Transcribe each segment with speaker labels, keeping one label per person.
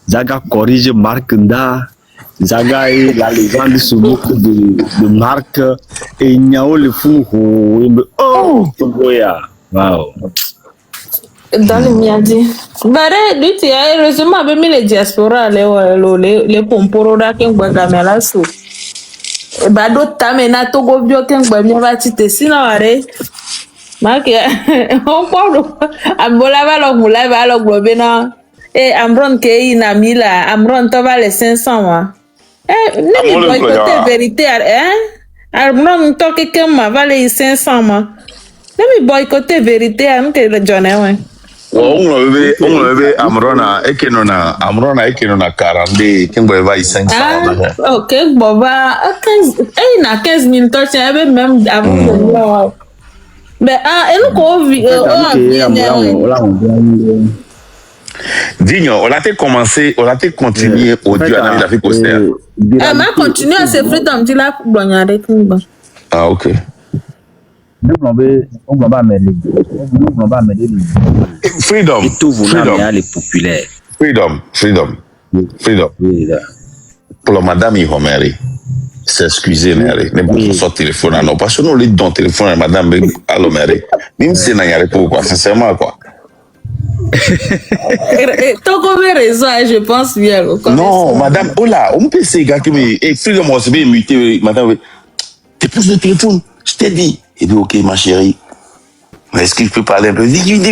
Speaker 1: Zaga corrige Marc Nda. Zaga est la légende sous de Marc. Et Nyao le fou. Oh, wow.
Speaker 2: Dans le miadi. Bare, lui, tu as heureusement mis les diaspora, les pomporo da ken gbagamela so. Ba do tamena togo bio ken gbamela ti te sinaware. Make on parle ambola va lo mula va lo globena. Amron ke ina mila, Amron to va les 500 moi. Ne mi boycotter vérité Amron to ke ma va les 500 moi. Ne mi boycotter vérité am ke le joné ouais.
Speaker 3: On bebe Amrona ekenona 40 kengbo va 500.
Speaker 2: OK bon va 15 na 15 000 to c'est même avant. Mais et nous qu'on vit
Speaker 3: Digne, on a commencé, on a continué au Dieu à la vie postère.
Speaker 2: Ma continue à se faire dans petit là bognare kimba.
Speaker 3: Ah OK. Freedom. Pour la madame Ihomeri, s'excuser, Mary. Ne pas son téléphone, non. Parce que nous, les dons téléphone à madame Alomeri. Même si n'a rien pour quoi, sincèrement, quoi.
Speaker 2: T'as combien raison, je pense bien.
Speaker 3: Non, madame, oh là, on peut essayer, gars, qui me. Et Freedom, on s'est bien muté, madame. T'es plus de téléphone, je t'ai dit. Il dit, OK, ma chérie. Est-ce que je peux parler un peu? Dis, il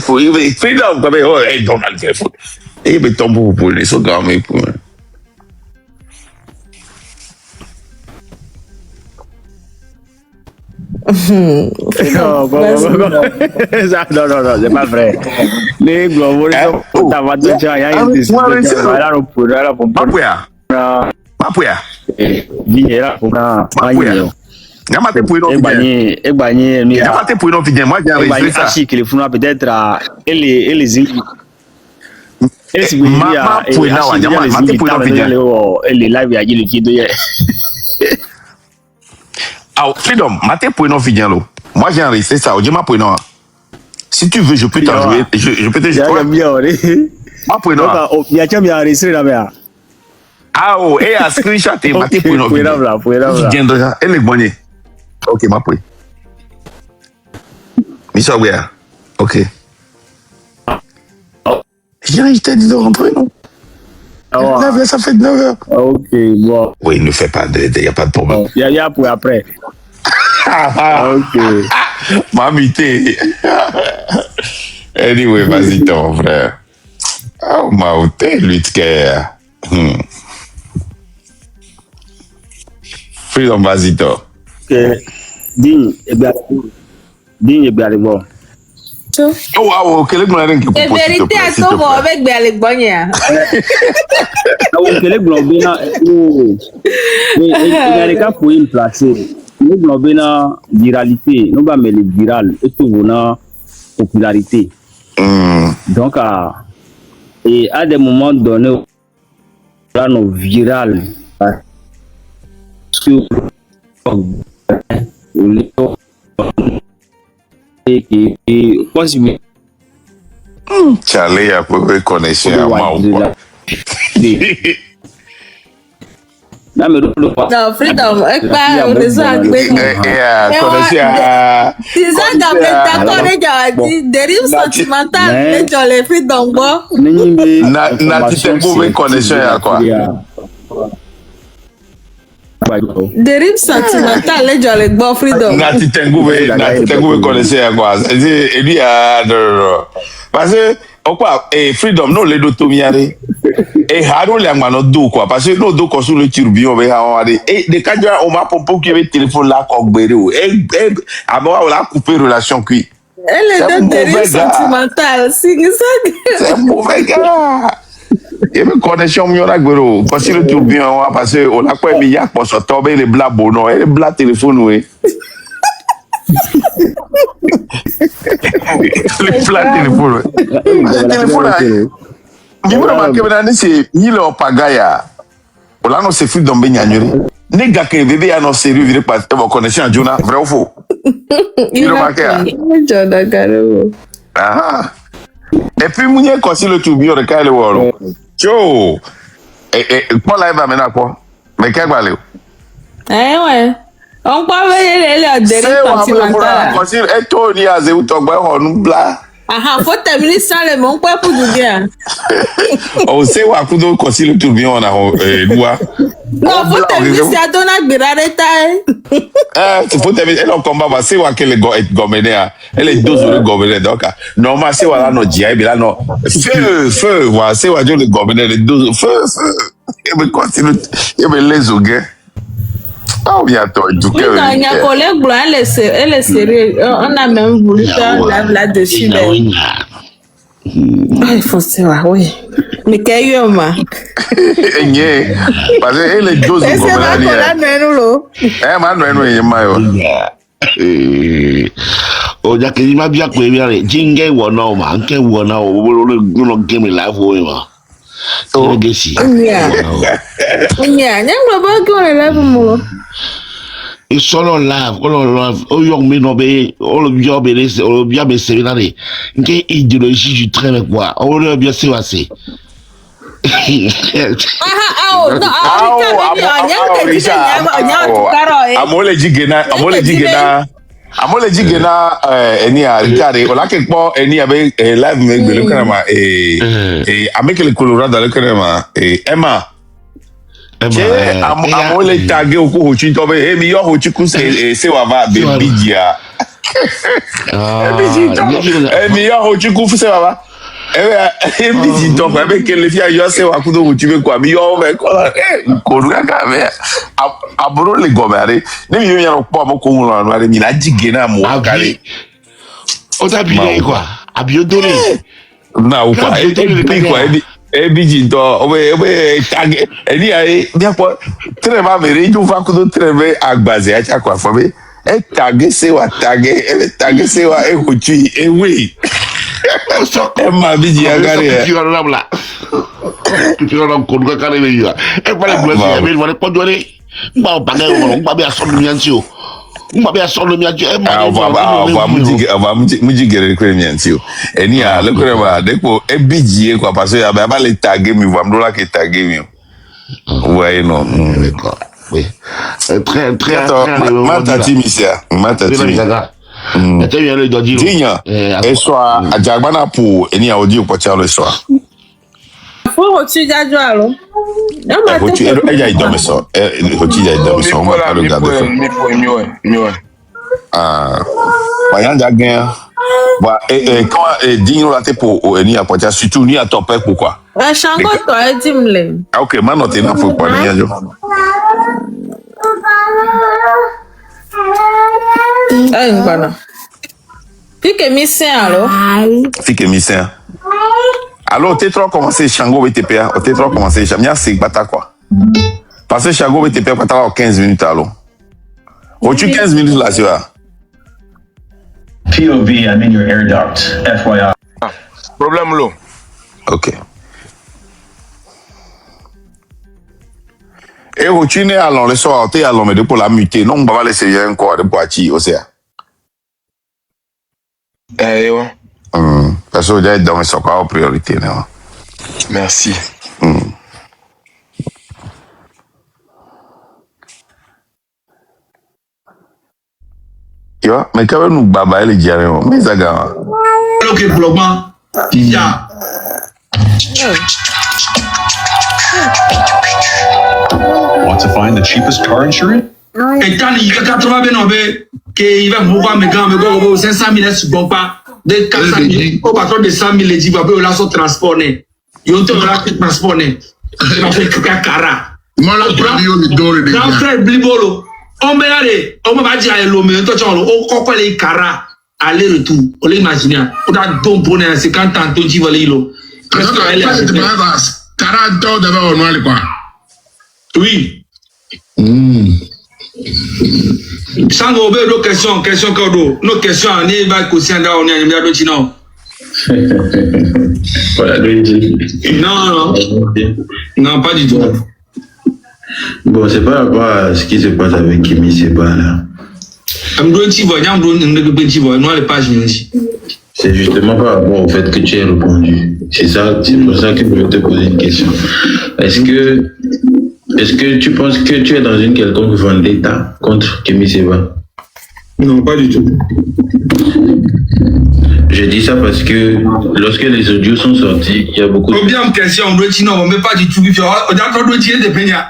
Speaker 3: faut. Freedom, quand même, oh, donne le téléphone. Et il me tombe pour les sauts, mais pour.
Speaker 1: Non, c'est pas vrai. Les globaux,
Speaker 3: Ah, Freedom, matin pour non vidéo. Moi j'ai enregistré ça, je m'appuie non. Si tu veux, je peux t'en jouer. Je peux te jouer. Ma pour non.
Speaker 1: Il y a bien enregistré là-bas.
Speaker 3: Ah oh, et à screenshot et matin pour non. Et les bonnets. OK, ma pour. Mister Wea. OK. J'ai t'ai dit de rentrer non. Ça fait 9 heures.
Speaker 1: OK, bon.
Speaker 3: Oui, ne fais pas il n'y a pas de problème.
Speaker 1: Il y a pour après. OK.
Speaker 3: Mamité. Anyway, vas-y, ton frère. Oh, ma t'es lutte Freedom, vas-y, toi.
Speaker 1: OK. Digne, et bien les bons.
Speaker 3: Oh, wow, quel est le nom
Speaker 2: que vérité à ton bon avec les bonnes.
Speaker 1: Quel est le il y a pour une placer. Nous avons viralité, nous avons les viral et tout avons popularité. Donc, et à des moments donnés, là, nos viral sur et possible.
Speaker 3: Charlie a peu de connexion à moi ou quoi.
Speaker 2: Non, Freedom, pas réseau connexion. C'est ça, d'accord, dérive sentimentale, les Freedom,
Speaker 3: n'a pas connexion à quoi.
Speaker 2: Dérive sentimentale, les bon Freedom.
Speaker 3: N'a pas connexion à quoi. Et lui, parce que, quoi, Freedom, non, les dotomiare. Et Harold les amano do quoi parce que nous do ko sur le turbillon be ha et de kadja on m'a pompo qui avait téléphone là ko gbere et amo on a coupé relation qui
Speaker 2: elle est de dérive sentimentale c'est
Speaker 3: mauvais gars et me connexion mieux là gbero parce que le turbillon parce que on a quoi mi ya pour so tomber les bla bono et les bla téléphone oui les bla téléphone Dis-moi, c'est Nilo Pagaya. On a nos Freedom Benyanyuri. Nega que bébé a nos sérieux viré par votre connexion à Jonah, vrai ou faux? Il Ah. Et puis, Mounier, quand c'est le tourbillon de Kyle Wall. Yo. Paul live maintenant quoi? Mais qu'est-ce que
Speaker 2: ouais. On peut aller le
Speaker 3: c'est sentimental. Et toi, ni à zéro, tu vas on bla.
Speaker 2: Ah, faut terminer ça le mon quoi pour du bien.
Speaker 3: On sait où à coup de conseil le tourbillon on a doigt.
Speaker 2: Non, faut terminer ça donne à
Speaker 3: faut terminer. Elle en combat va c'est où qu'elle est goméné. Elle est 12 heures goméné donc normal c'est où là non dia et là non feu voilà c'est où le goméné les 12 feu. Et me continue et me les ogues. Ah oui, attends, tout cas.
Speaker 2: Non, il y a collègue blanc, elle est sérieux. On a même voulu faire là-dessus. Il faut savoir, oui. Mais qu'il y a moi.
Speaker 3: Parce qu'elle est 12
Speaker 2: c'est pas qu'on a nous.
Speaker 4: Oh, ya que ima bien que bien le jingle wana o ma nke wana o lo game live o ma. Oh, gesi.
Speaker 2: Yeah, nyangwa ba ko le live mo.
Speaker 4: E solo live, o yo me no be, o lo bien be se na re. Nke idéologie du train avec quoi. O lo bien se wase.
Speaker 3: Amole jigena eni a Ricardo ola ke po eni abe live me gbele kana ma amekele Colorado le kana ma Emma amole tagge oku hochi to be emi yo hochi ku se wa va be bidia emi yo hochi ku se wa va emi ji to ba be kele fi ayo se wa ku do hochi be kwa mi yo be ko ko ru ka be aburo le gomare ni mi yo yan po mo ko won ran re mi na jigena mo kale
Speaker 4: o ta bi le kwa abiodore
Speaker 3: na o kwa ebi ji to obe tag eni ai bi apo tre ma mere ju fa ku do tre be agbaze a cha kwa fo be e tag se wa e hochi e we e ma bi ji agare
Speaker 4: e tu non con ka kare be ya e pare gbe ya be wale po dore ngba ba ga wo ngba be aso mi anti o ngba be aso mi anti e ma
Speaker 3: muji gere kre mi anti o eni a le kre ba depo e bi ji e kwa paso ya ba le tag mi wa mdola ke tag mi o ouais non
Speaker 4: oui très
Speaker 3: matati misia
Speaker 4: Ete bien le dodi.
Speaker 3: Dinya. Et soit Jagbana pour eni a odi po cha le soir.
Speaker 2: Faut tu jajo alo. Non ma
Speaker 3: tu e ya ido me so. Hochi ya ido me so mo ka lo gade. Mi ah. Wa yan jagen. Wa quand Dinyo la te pour eni a po cha surtout ni a topé pourquoi?
Speaker 2: Shango to e dimle.
Speaker 3: OK, man no te na pour pa ni ajo.
Speaker 2: Ay, voilà. Fique missien alors.
Speaker 3: Fique missien. Alors, t'es trop commencé Shango BTPA. T'es trop commencé Chamia, c'est bata quoi. Parce que Shango BTPA, pas t'as 15 minutes alors. Au-tu 15 minutes là, tu vois?
Speaker 5: POV, I'm in your air duct. FYI.
Speaker 3: Problème là. OK. Et au-tu n'est alors le soir, t'es alors, mais de pour la muter. Non, on va laisser encore de poitiers aussi.
Speaker 6: Ouais.
Speaker 3: Parce que j'ai dans mes socs en priorité.
Speaker 6: Merci.
Speaker 3: Tu vois, mais quand même, nous, baba, elle est diarrhée. Mais ça, gars.
Speaker 5: Ok, bloquement. Ya.
Speaker 7: Want to find the cheapest car insurance?
Speaker 5: Et quand il y a 80 bénobé, qu'il va pouvoir me gagner 500 000 est bon pas. De 400 000, au patron de 100 000, il dit, on l'a son transporté. Il y a un transporté. Il a fait Kakara. Grand frère Blibolo. On m'a dit, on m'a dit, on va les Kara. Aller-retour. On l'imagine. On a don pour 50 ans, tu vas aller là. Presque elle est.
Speaker 6: Kara, toi, d'abord, on va aller quoi?
Speaker 5: Oui. Sans ouvrir nos questions cadeau. Nos questions, on est va cautionner dans on est à l'autre non.
Speaker 7: Voilà,
Speaker 5: Non, pas du tout.
Speaker 7: Bon, c'est pas rapport à ce qui se passe avec Kimi, c'est pas là.
Speaker 5: I'm going to voir, I'm going to voir, nous les pages.
Speaker 7: C'est justement par rapport au fait que tu as répondu. C'est pour ça que je vais te poser une question. Est-ce que tu penses que tu es dans une quelconque vendetta contre Kémy Séba?
Speaker 5: Non, pas du tout.
Speaker 7: Je dis ça parce que lorsque les audios sont sortis, il y a beaucoup de...
Speaker 5: Bien question, on doit dire non, mais pas du tout. On doit dire des peignards.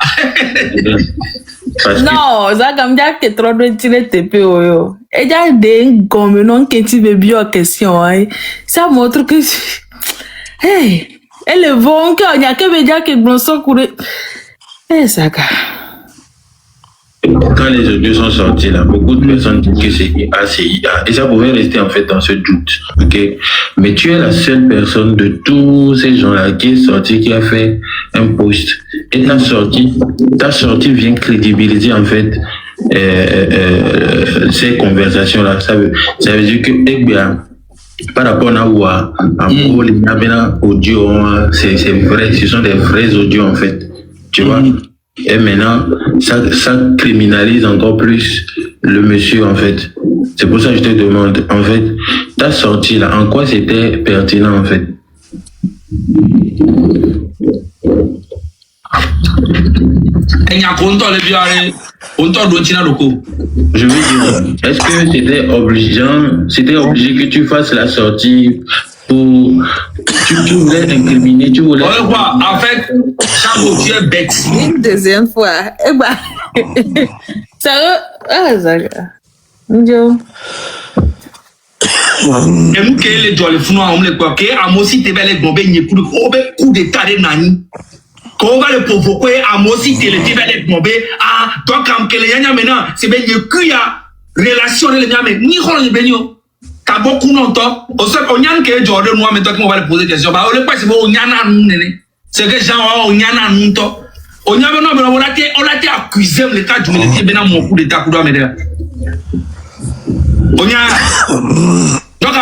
Speaker 2: Non, ça comme dire que trop de tirer TP yo. Et déjà des gomme non que tu veux bien question hein. Ça montre que hey, elle est bon que on y a que dire que bronson courir. Eh ça gars.
Speaker 7: Quand les audios sont sortis, là, beaucoup de personnes disent que c'est ACIA. Et ça pouvait rester en fait dans ce doute. Okay? Mais tu es la seule personne de tous ces gens-là qui est sortie, qui a fait un post. Et ta sortie vient crédibiliser en fait ces conversations-là. Ça veut dire que par rapport à Oua, audio, c'est vrai, ce sont des vrais audios en fait. Tu vois? Et maintenant, ça criminalise encore plus le monsieur, en fait. C'est pour ça que je te demande, en fait, ta sortie là, en quoi c'était pertinent, en fait? Je veux dire, est-ce que c'était obligé que tu fasses la sortie pour... Tu voulais incriminer, tu voulais...
Speaker 5: En fait, Chango, tu es bête.
Speaker 2: Une deuxième fois. Eh ben, sérieux? Ah, ça va. Yo.
Speaker 5: Et nous, qui les jolly fous, on les quoi, qui a aussi te belle bombe, n'y coup d'état de nani. Qu'on va le provoquer, à moi aussi te le belle bombe. Ah, donc, comme que les yanya maintenant, c'est bien, il y a relation, les yanya, mais ni on les bénio. T'as beaucoup longtemps. On y a un qui est Jordan, moi, maintenant qu'on va le poser question. Bah, on le passe, on y a un nene. C'est que gens, on y a un nunto. On y a un on a été accusé, le cas du militaire, ben, mon coup d'état, coup d'amène. On y a. Donc,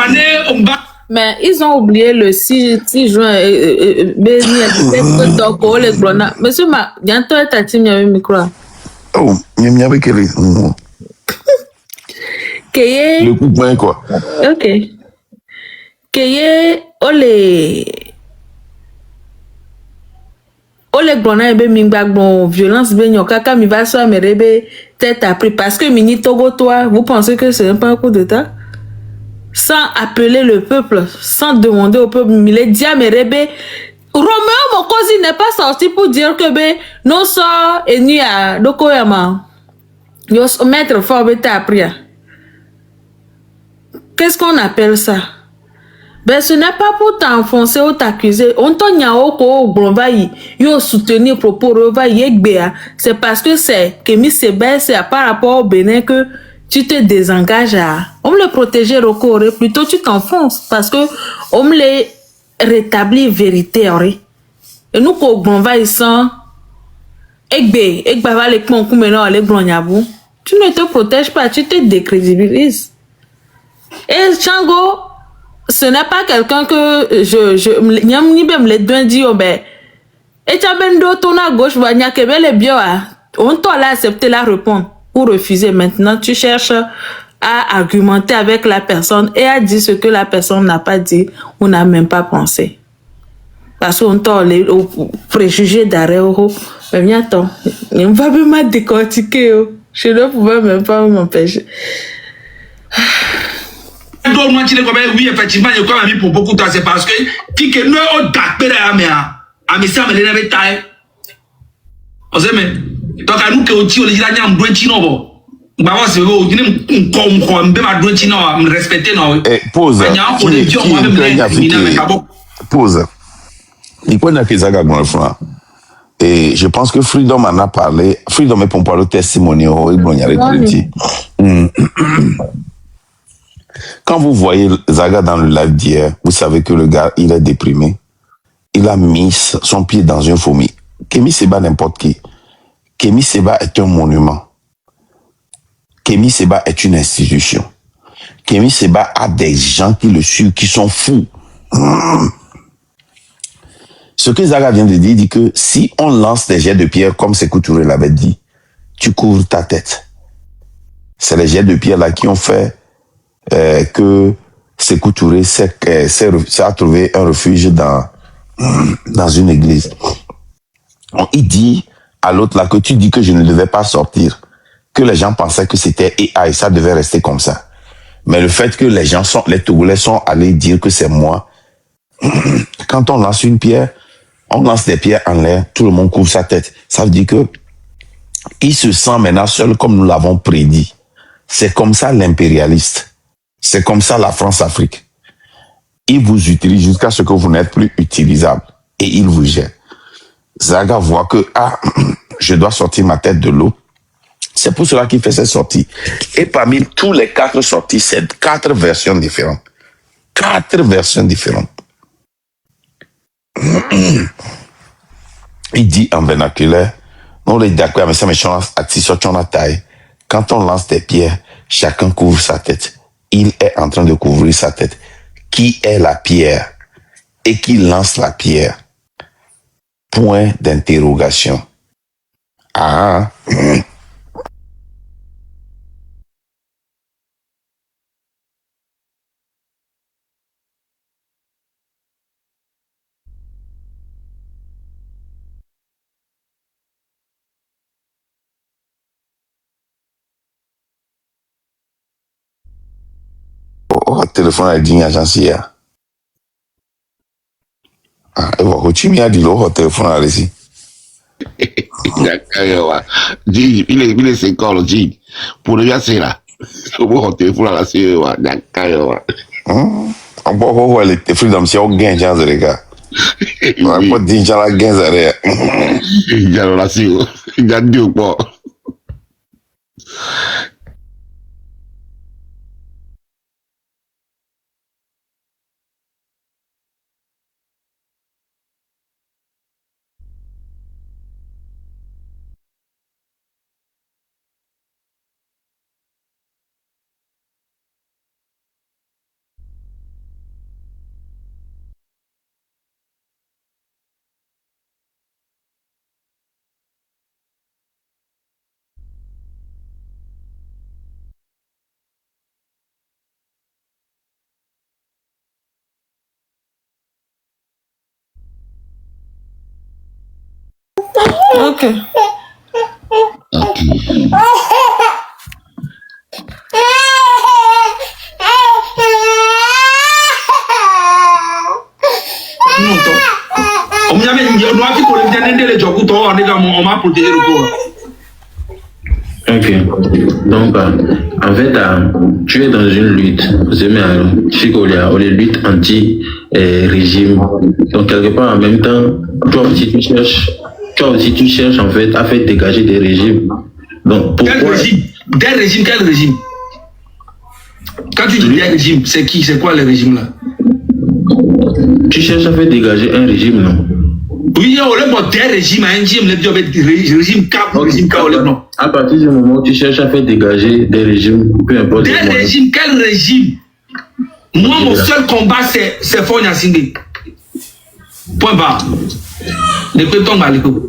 Speaker 5: on va.
Speaker 2: Mais ils ont oublié le 6 juin. Donc, on les grenades. Monsieur, bientôt, ta team, il y a un micro.
Speaker 3: Oh, il y avait quel
Speaker 2: Le
Speaker 3: coup de main, quoi.
Speaker 2: Ok. Ole grenades be mingba bon violence be nyoka quand mi va soit merebe tête appris parce que mini Togo toi vous pensez que c'est pas un coup d'état sans appeler le peuple sans demander au peuple mais les dia merebe Roméo Mokosi n'est pas sorti pour dire que be non ça et ni à dokoyama yo maître fort be appris. Qu'est-ce qu'on appelle ça? Ben, ce n'est pas pour t'enfoncer ou t'accuser. On t'en y a au blonvaï, yo soutenir propos revaï c'est parce que c'est Kémy Séba, c'est par rapport au Bénin que tu te désengages à. On me le protéger recours, plutôt tu t'enfonces parce que on me les rétablit vérité. Et nous, qu'on blonvaï sans va les pons maintenant les blonyabou. Tu ne te protèges pas, tu te décrédibilises. Et Chango, ce n'est pas quelqu'un que je les dois dire, ben, et tu as ben d'autres à gauche, ben, les bien, on t'a accepté la réponse ou refuser. Maintenant, tu cherches à argumenter avec la personne et à dire ce que la personne n'a pas dit ou n'a même pas pensé. Parce qu'on t'a les préjugés d'arrêt, ben, attends, on va me décortiquer, je ne pouvais même pas m'empêcher.
Speaker 5: Oui, effectivement, il y a mis pour beaucoup de temps, c'est parce que qui que nous on d'acpé à mes ça me l'avait taille. On sait mais donc à nous que on tire les gens on doit tino bon. Bah moi c'est vous on comme ma doit tino me respecter non.
Speaker 3: Pause. Pause. Il connaît que ça gagne franc. Et je pense que Freedom en a parlé. Freedom est pour parler testimonial et bon y a Quand vous voyez Zaga dans le live d'hier, vous savez que le gars, il est déprimé. Il a mis son pied dans une fourmi. Kémy Séba n'importe qui. Kémy Séba est un monument. Kémy Séba est une institution. Kémy Séba a des gens qui le suivent, qui sont fous. Ce que Zaga vient de dire, il dit que si on lance des jets de pierre, comme Sékou Touré l'avait dit, tu couvres ta tête. C'est les jets de pierre là qui ont fait que Sékou Touré a trouvé un refuge dans une église. Il dit à l'autre là que tu dis que je ne devais pas sortir, que les gens pensaient que c'était AI, ça devait rester comme ça. Mais le fait que les Togolais sont allés dire que c'est moi, quand on lance une pierre, on lance des pierres en l'air, tout le monde couvre sa tête. Ça veut dire que il se sent maintenant seul comme nous l'avons prédit. C'est comme ça l'impérialiste. C'est comme ça la France-Afrique. Il vous utilise jusqu'à ce que vous n'êtes plus utilisable. Et il vous jette. Zaga voit que, je dois sortir ma tête de l'eau. C'est pour cela qu'il fait cette sortie. Et parmi tous les 4 sorties, c'est 4 versions différentes. 4 versions différentes. Il dit en vernaculaire, on est d'accord, mais ça me change à la taille. Quand on lance des pierres, chacun couvre sa tête. Il est en train de couvrir sa tête. Qui est la pierre? Et qui lance la pierre? Point d'interrogation. Téléphone a dit agence hier. Et voilà, tu m'as dit le téléphone à ici.
Speaker 4: Il est 5 ans, le G. Pour le gars, c'est là. Au téléphone à la CE,
Speaker 3: On peut voir les Freedom, si on gagne, les gars. On peut dire que la gagne,
Speaker 4: il y a la CE. Il y a 2 points.
Speaker 2: Ok.
Speaker 7: Ok. Donc, en fait, tu es dans une lutte. Vous aimez on est lutte anti-régime. Donc, quelque part, en même temps, toi aussi, tu cherches en fait à faire dégager des régimes. Donc, pourquoi...
Speaker 5: Quel régime? Des régimes, quel régime? Quand tu dis des régimes, c'est qui? C'est quoi le régime là?
Speaker 7: Tu cherches à faire dégager un régime, non?
Speaker 5: Oui, on a des régimes, un régime cap, régime cap, non.
Speaker 7: À partir du moment où tu cherches à faire dégager des régimes, peu importe.
Speaker 5: Des régimes, quel régime? Moi, mon seul combat, c'est Fonya Singé. Point barre. Ne peut tomber à l'école.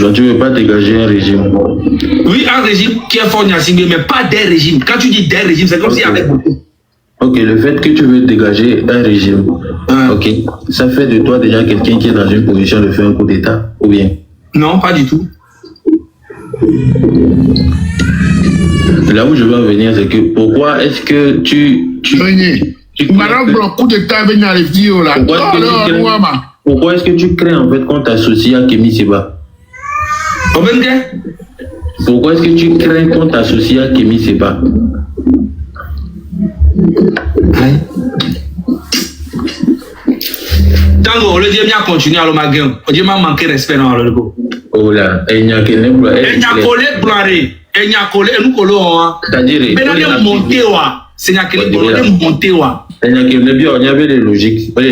Speaker 7: Donc tu ne veux pas dégager un régime?
Speaker 5: Oui, un régime qui est Fonya Singé, mais pas des régimes. Quand tu dis des régimes, c'est comme s'il y avait beaucoup.
Speaker 7: Ok, le fait que tu veux dégager un régime, ok, ça fait de toi déjà quelqu'un qui est dans une position de faire un coup d'État, ou bien? Non, pas du tout. Là où je veux en venir, c'est que pourquoi est-ce que tu pourquoi est-ce que tu crains en fait qu'on t'associe à Kémy Séba? Pourquoi est-ce que tu crains qu'on t'associe à Kémy Séba?
Speaker 5: Tango, le Dieu m'a continué à le magasin. Le Dieu m'a manqué respect dans le go.
Speaker 7: Oh là, il n'y a que les
Speaker 5: collé, il n'y a collé, nous collons. C'est-à-dire, mais monté, c'est n'y a que les monté,
Speaker 7: il n'y a que les bio, il y avait des logiques.
Speaker 5: Il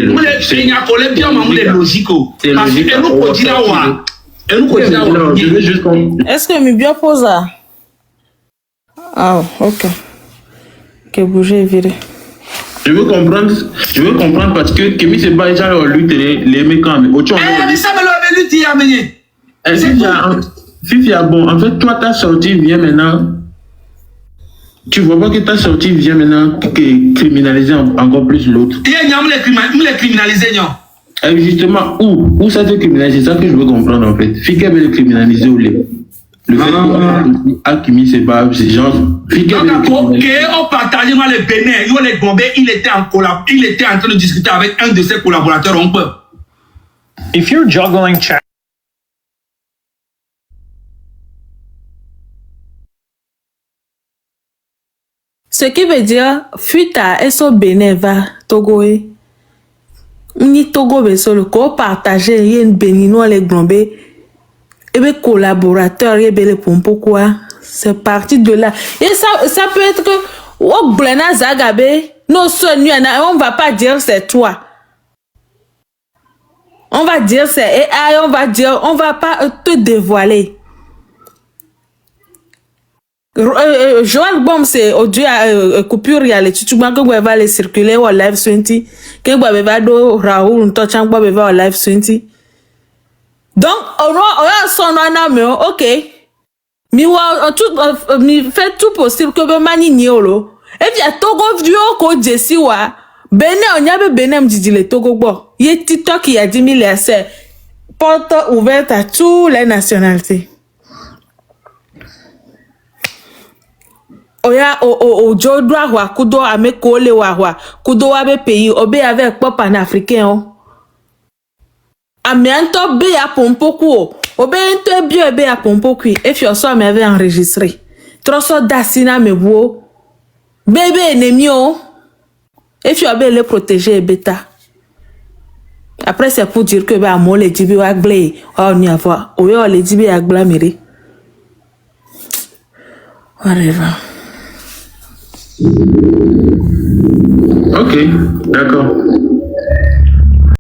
Speaker 5: n'y a que les bio, mais des logiques. Parce que nous continuons. Et nous continuons.
Speaker 2: Est-ce que mes bio pose ça? Ah, ok. Que bouger viré.
Speaker 7: Je veux comprendre parce que Kémy Séba est déjà lutte les mécans.
Speaker 5: Mais ça me l'a lutte hier, mais
Speaker 7: Fifia, bon, en fait, toi, ta sortie vient maintenant. Tu vois pas que ta sortie vient maintenant criminaliser encore plus l'autre.
Speaker 5: Il y a les criminaliser, non?
Speaker 7: Justement, où ça te criminalise? C'est ça que je veux comprendre en fait. Fika veut le criminaliser ou le fait qu'Akimi c'est pas genre. Fika veut le criminaliser.
Speaker 5: On partageait moi le Bénin, les Gambé, il était en train de discuter avec un de ses collaborateurs. On peut.
Speaker 8: If you're juggling chat.
Speaker 2: Ce qui veut dire, fuite à eso Bénin va Togo. Ni Togo beso ko partager yen Béninois les Gambé. Et bien collaborateur et bien pompo quoi. C'est parti de là. Et ça peut être que oh Blena Zagabe, non on va pas dire c'est toi. On va dire c'est AI, on va pas te dévoiler. Joël Bomb c'est audio coupure réalité tu vois que va aller circuler au live 20 que va do Raoul on touch va au live 20 donc on son mais OK mi fait tout possible que mani niolo et puis à Togo vieux ko Jesse wa Benin on y avait Benin dit le Togo bo y TikTok il y a 10 000 essais porte ouverte à toutes les nationalités. Oya o jodwa wa kudo ame kole wa kudo wa be pays obe avec pop panafricain o amianto be ya pompoku obe ento bio be ya pompoku et fi oso me avait enregistré troso dasina me wo bébé ennemi o et fi obe le protéger beta après c'est pour dire que ba mo le dibi wa gble o ni avoir oyo le dibi ya gla miri whatever.
Speaker 7: Ok, d'accord.